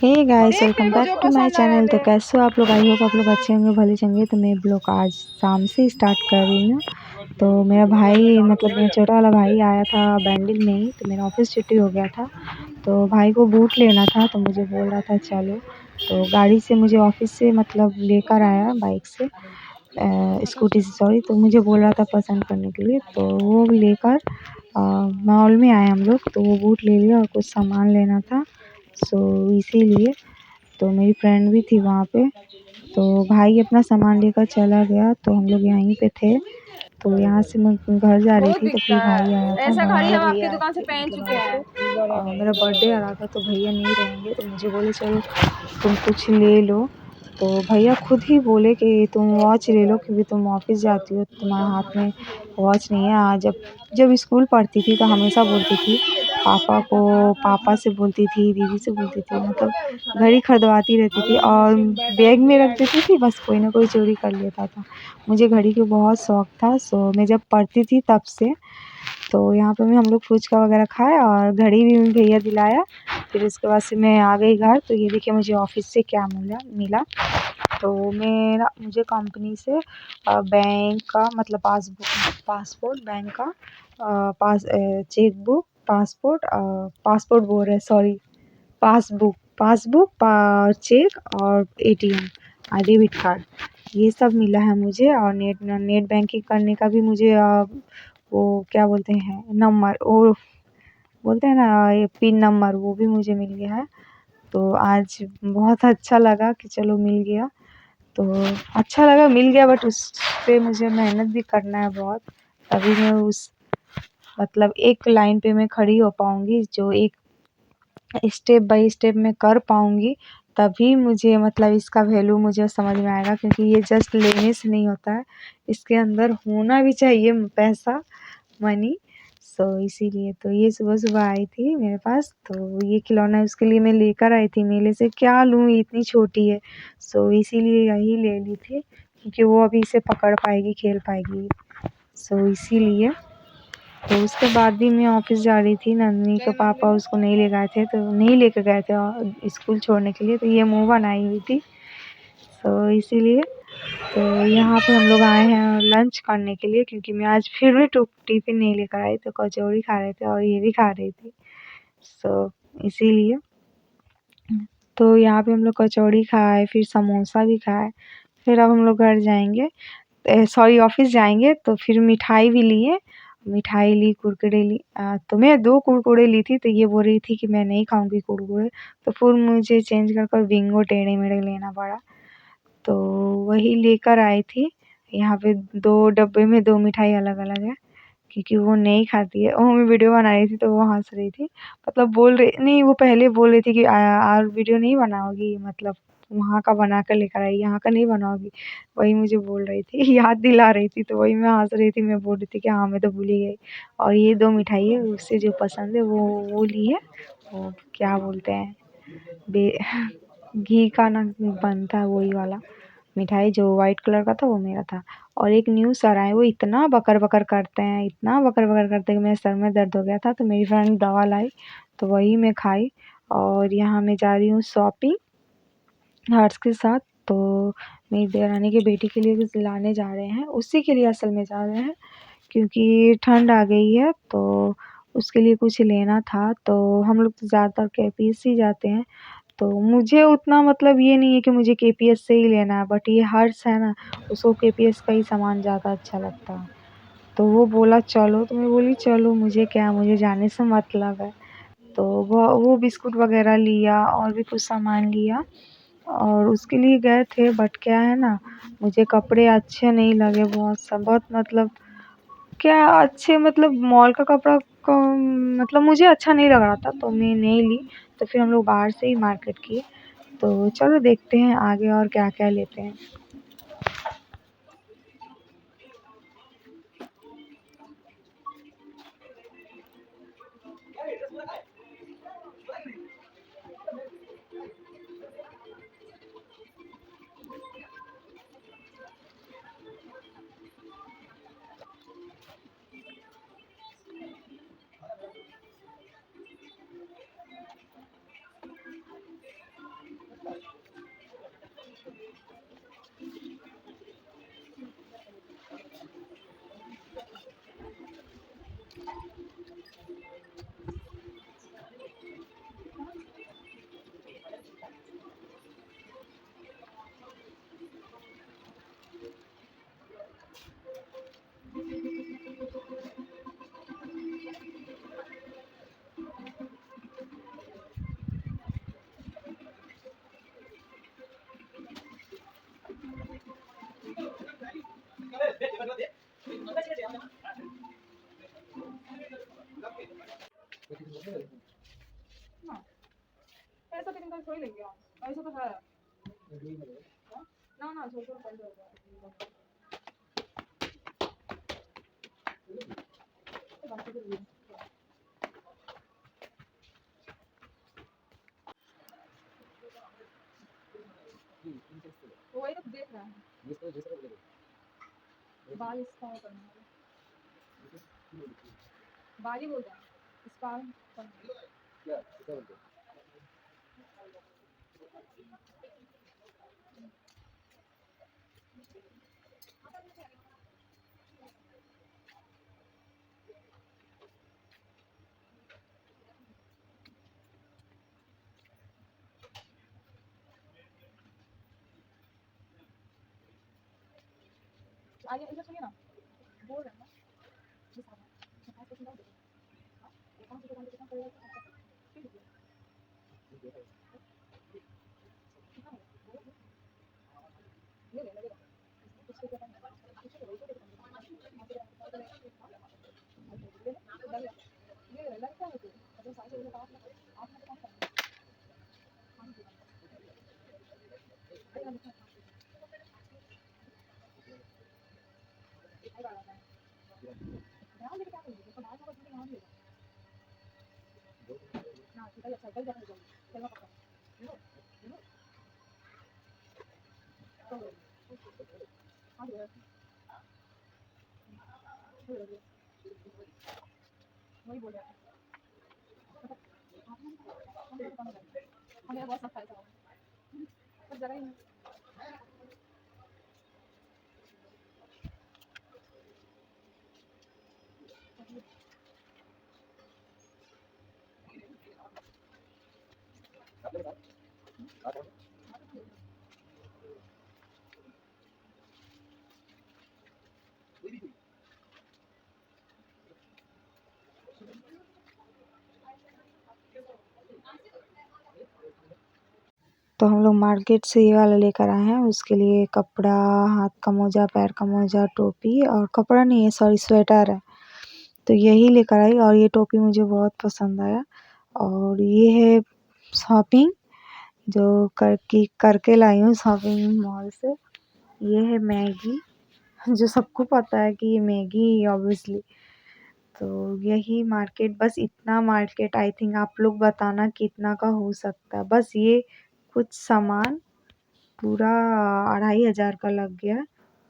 Hey guys, welcome back to my channel. तो कैसे हो आप लोग? आई होप आप लोग अच्छे होंगे, भले चंगे। तो मैं ब्लॉग आज शाम से स्टार्ट कर रही हूँ। तो मेरा भाई मतलब मेरा छोटा वाला भाई आया था बैंडल में ही। तो मेरा ऑफिस छुट्टी हो गया था, तो भाई को बूट लेना था। तो मुझे बोल रहा था चलो, तो गाड़ी से मुझे ऑफिस से मतलब लेकर आया, बाइक से स्कूटी से सॉरी। तो मुझे बोल रहा था पसंद करने के लिए, तो वो लेकर मॉल में आए हम लोग। तो वो बूट ले लिया और कुछ सामान लेना था, सो इसीलिए। तो मेरी फ्रेंड भी थी वहाँ पे, तो भाई अपना सामान लेकर चला गया। तो हम लोग यहीं पे थे। तो यहाँ से मैं घर जा रही थी, तो फिर भाई आया था, ऐसा घड़ी हमारे हम आपकी भैया आए दुकान से थे, पहन मतलब चुके आए थे। हैं। मेरा बर्थडे आ रहा था, तो भैया नहीं रहेंगे, तो मुझे बोले चलो तुम कुछ ले लो। तो भैया खुद ही बोले कि तुम वॉच ले लो, क्योंकि तुम ऑफिस जाती हो, तुम्हारे हाथ में वॉच नहीं है। जब जब स्कूल पढ़ती थी तो हमेशा बोलती थी पापा को, पापा से बोलती थी, दीदी से बोलती थी, मतलब घड़ी खरीदवाती रहती थी और बैग में रख देती थी, बस कोई ना कोई चोरी कर लेता था। मुझे घड़ी का बहुत शौक था, सो मैं जब पढ़ती थी तब से। तो यहाँ पे हम लोग फुचका वगैरह खाए और घड़ी भी भैया दिलाया। फिर उसके बाद से मैं आ गई घर। तो ये देखिए मुझे ऑफिस से क्या मिला। तो मुझे कंपनी से बैंक का मतलब पासपोर्ट, बैंक का चेक बुक, पासपोर्ट बोल रहे सॉरी, पासबुक, चेक और एटीएम और डेबिट कार्ड, ये सब मिला है मुझे। और नेट बैंकिंग करने का भी मुझे वो क्या बोलते हैं नंबर, वो बोलते हैं ना ये पिन नंबर, वो भी मुझे मिल गया है। तो आज बहुत अच्छा लगा कि चलो मिल गया। तो अच्छा लगा मिल गया, बट उस पे मुझे मेहनत भी करना है बहुत। तभी मैं उस मतलब एक लाइन पे मैं खड़ी हो पाऊँगी, जो एक स्टेप बाय स्टेप मैं कर पाऊँगी। तभी मुझे मतलब इसका वैल्यू मुझे समझ में आएगा, क्योंकि ये जस्ट लेने से नहीं होता है, इसके अंदर होना भी चाहिए पैसा, मनी। सो इसीलिए तो ये सुबह-सुबह आई थी मेरे पास, तो ये खिलौना उसके लिए मैं लेकर आई थी मेले से। क्या लूँ, ये इतनी छोटी है, सो इसीलिए यही ले ली थी, क्योंकि वो अभी इसे पकड़ पाएगी, खेल पाएगी, सो इसीलिए। तो उसके बाद भी मैं ऑफिस जा रही थी, नंदनी के पापा उसको नहीं ले गए थे, तो नहीं लेकर गए थे स्कूल छोड़ने के लिए। तो ये मुँह बनाई हुई थी, सो इसीलिए। तो यहाँ पे हम लोग आए हैं लंच करने के लिए, क्योंकि मैं आज फिर भी टिफ़िन नहीं लेकर आई। तो कचौड़ी खा रहे थे और ये भी खा रही थी, सो इसीलिए। तो यहाँ पे हम लोग कचौड़ी खाए, फिर समोसा भी खाए। फिर अब हम लोग घर जाएंगे, सॉरी ऑफिस जाएंगे। तो फिर मिठाई भी लिए, मिठाई ली, कुरकुरे ली। तो मैं 2 कुरकुरे ली थी, तो ये बोल रही थी कि मैं नहीं खाऊंगी कुरकुरे। तो फिर मुझे चेंज कर बिंगो टेढ़े मेढ़े लेना पड़ा, तो वही लेकर आई थी। यहाँ पे 2 डब्बे में 2 मिठाई अलग-अलग है, क्योंकि वो नहीं खाती है। वो मैं वीडियो बना रही थी, तो वो हँस रही थी, मतलब बोल रही नहीं, वो पहले बोल रही थी कि और वीडियो नहीं बनाओगी, मतलब वहाँ का बना कर लेकर आई, यहाँ का नहीं बनाओगी। वही मुझे बोल रही थी, याद दिला रही थी, तो वही मैं हँस रही थी। मैं बोल रही थी कि हाँ, मैं तो भूल ही गई। और ये 2 मिठाई है, उससे जो पसंद है वो ली है। वो क्या बोलते हैं, बे घी का ना बनता है वही वाला मिठाई, जो वाइट कलर का था वो मेरा था। और एक न्यू सर आए, वो इतना बकर-बकर करते हैं, इतना बकर-बकर करते हैं कि मेरे सर में दर्द हो गया था। तो मेरी फ्रेंड दवा लाई, तो वही मैं खाई। और यहाँ मैं जा रही हूँ शॉपिंग हर्ष के साथ। तो मेरी देवरानी की बेटी के लिए कुछ लाने जा रहे हैं, उसी के लिए असल में जा रहे हैं, क्योंकि ठंड आ गई है, तो उसके लिए कुछ लेना था। तो हम लोग तो ज़्यादातर केपीएस ही जाते हैं। तो मुझे उतना मतलब ये नहीं है कि मुझे केपीएस से ही लेना है, बट ये हर्ष है ना, उसको केपीएस का ही सामान ज़्यादा अच्छा लगता है। तो वो बोला चलो, तो मैं बोली चलो, मुझे क्या, मुझे जाने से मतलब है। तो वो बिस्कुट वगैरह लिया और भी कुछ सामान लिया, और उसके लिए गए थे। बट क्या है ना, मुझे कपड़े अच्छे नहीं लगे, बहुत मतलब क्या अच्छे, मतलब मॉल का कपड़ा को मतलब मुझे अच्छा नहीं लग रहा था, तो मैं नहीं ली। तो फिर हम लोग बाहर से ही मार्केट किए। तो चलो देखते हैं आगे और क्या-क्या लेते हैं। तो हम लोग मार्केट से ये वाला लेकर आए हैं, उसके लिए कपड़ा, हाथ का मोजा, पैर का मोजा, टोपी, और कपड़ा नहीं है, सॉरी स्वेटर है। तो यही लेकर आई और ये टोपी मुझे बहुत पसंद आया। और ये है शॉपिंग जो करके लाई हूँ शॉपिंग मॉल से। ये है मैगी, जो सबको पता है कि ये मैगी ऑब्वियसली। तो यही मार्केट, बस इतना मार्केट, आई थिंक आप लोग बताना कितना का हो सकता है। बस ये कुछ सामान पूरा 2500 का लग गया।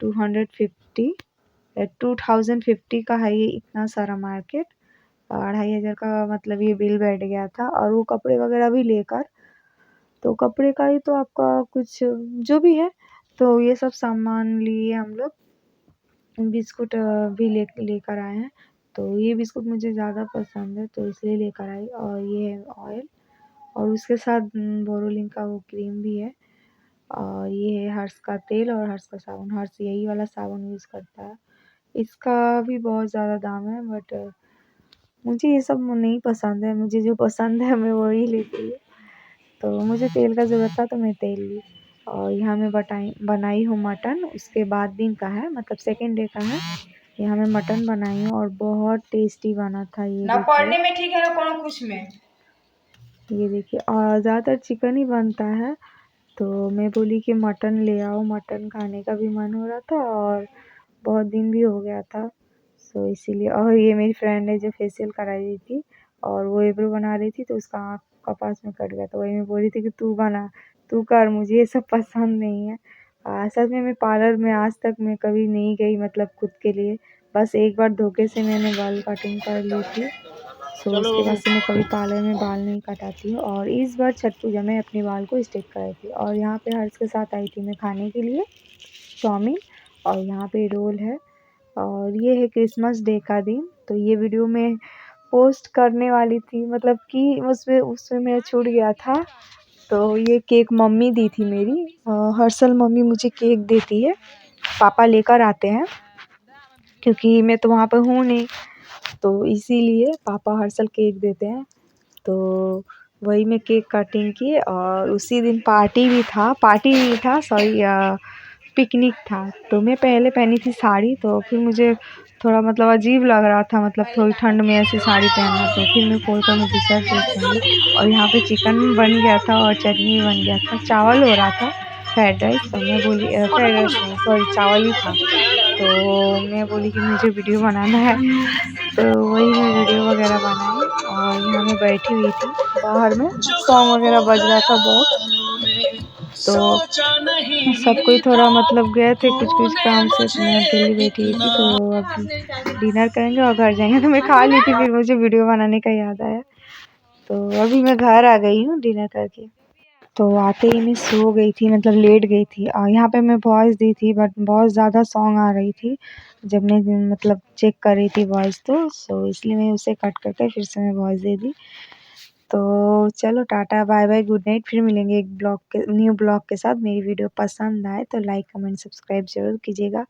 250 2050 का है ये इतना सारा मार्केट। 2500 का मतलब ये बिल बैठ गया था। और वो कपड़े वगैरह भी लेकर, तो कपड़े का ही तो आपका कुछ जो भी है, तो ये सब सामान लिए हम लोग। बिस्कुट भी लेकर आए हैं। तो ये बिस्कुट मुझे ज़्यादा पसंद है तो इसलिए लेकर आई। और ये है ऑयल, और उसके साथ बोरोलिन का वो क्रीम भी है। और ये है हर्ष का तेल और हर्ष का साबुन। हर्ष यही वाला साबुन यूज़ करता है। इसका भी बहुत ज़्यादा दाम है, बट मुझे ये सब नहीं पसंद है। मुझे जो पसंद है मैं वही लेती हूँ। तो मुझे तेल का ज़रूरत था तो मैं तेल ली। और यहाँ मैं बनाई हूँ मटन, उसके बाद दिन का है, मतलब सेकेंड डे का है। यहाँ मैं मटन बनाई हूँ और बहुत टेस्टी बना था। ये ना पढ़ने में ठीक है ना कोनो कुछ में। ये देखिए, और ज़्यादातर चिकन ही बनता है। तो मैं बोली कि मटन ले आओ, मटन खाने का भी मन हो रहा था और बहुत दिन भी हो गया था, सो इसीलिए। और ये मेरी फ्रेंड है जो फेशियल करा रही थी और वो आईब्रो बना रही थी, तो उसका आँख का पास में कट गया। तो वही मैं बोल रही थी कि तू बना, तू कर, मुझे ये सब पसंद नहीं है। सच में मैं पार्लर में आज तक मैं कभी नहीं गई, मतलब खुद के लिए। बस एक बार धोखे से मैंने बाल कटिंग कर ली थी, सो उसके बाद से मैं कभी पार्लर में बाल नहीं कटाती हूँ। और इस बार छठ पूजा में अपने बाल को स्ट्रेट कराई थी। और यहाँ पे हर्ष के साथ आई थी मैं खाने के लिए चाउमीन, और यहाँ पे रोल है। और ये है क्रिसमस डे का दिन। तो ये वीडियो मैं पोस्ट करने वाली थी, मतलब कि उसमें मेरा छूट गया था। तो ये केक मम्मी दी थी मेरी। हर साल मम्मी मुझे केक देती है, पापा लेकर आते हैं क्योंकि मैं तो वहाँ पर हूँ नहीं, तो इसीलिए पापा हर साल केक देते हैं। तो वही मैं केक कटिंग की और उसी दिन पार्टी भी था, सॉरी, पिकनिक था, तो मैं पहले पहनी थी साड़ी, तो फिर मुझे थोड़ा मतलब अजीब लग रहा था, मतलब थोड़ी ठंड में ऐसी साड़ी पहनना, तो फिर मैं खोल कर मैं दूसरा ड्रेस पहन ली। और यहाँ पे चिकन बन गया था और चटनी भी बन गया था, चावल हो रहा था फ्राइड राइस, तो मैं बोली फ्राइड राइस नहीं सॉरी चावल ही था। तो मैं बोली कि मुझे वीडियो बनाना है, तो वही मैं वीडियो वगैरह बनाई और यहाँ मैं बैठी हुई थी बाहर में, सॉन्ग वगैरह बज रहा था बहुत। तो सब कोई थोड़ा मतलब गए थे कुछ काम से, तो मैं अकेली बैठी हुई थी। तो अभी डिनर करेंगे और घर जाएंगे, तो मैं खा ली थी, फिर मुझे वीडियो बनाने का याद आया, तो अभी मैं घर आ गई हूँ डिनर करके। तो आते ही मैं सो गई थी, मतलब लेट गई थी, और यहाँ पे मैं वॉइस दी थी बट बहुत ज़्यादा सॉन्ग आ रही थी जब मैं मतलब चेक कर रही थी वॉइस, तो सो इसलिए मैं उसे कट करके फिर से मैं वॉइस दे दी। तो चलो tata bye bye good night, फिर मिलेंगे एक ब्लॉग के न्यू ब्लॉग के साथ। मेरी वीडियो पसंद आए तो लाइक कमेंट सब्सक्राइब ज़रूर कीजिएगा।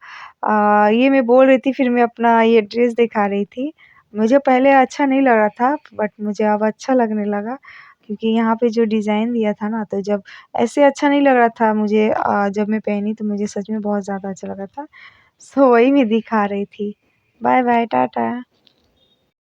ये मैं बोल रही थी, फिर मैं अपना ये ड्रेस दिखा रही थी। मुझे पहले अच्छा नहीं लगा था बट मुझे अब अच्छा लगने लगा, क्योंकि यहाँ पे जो डिज़ाइन दिया था ना, तो जब ऐसे अच्छा नहीं लग रहा था मुझे, जब मैं पहनी तो मुझे सच में बहुत ज़्यादा अच्छा लगा था। सो वही मैं दिखा रही थी। Bye bye Tata.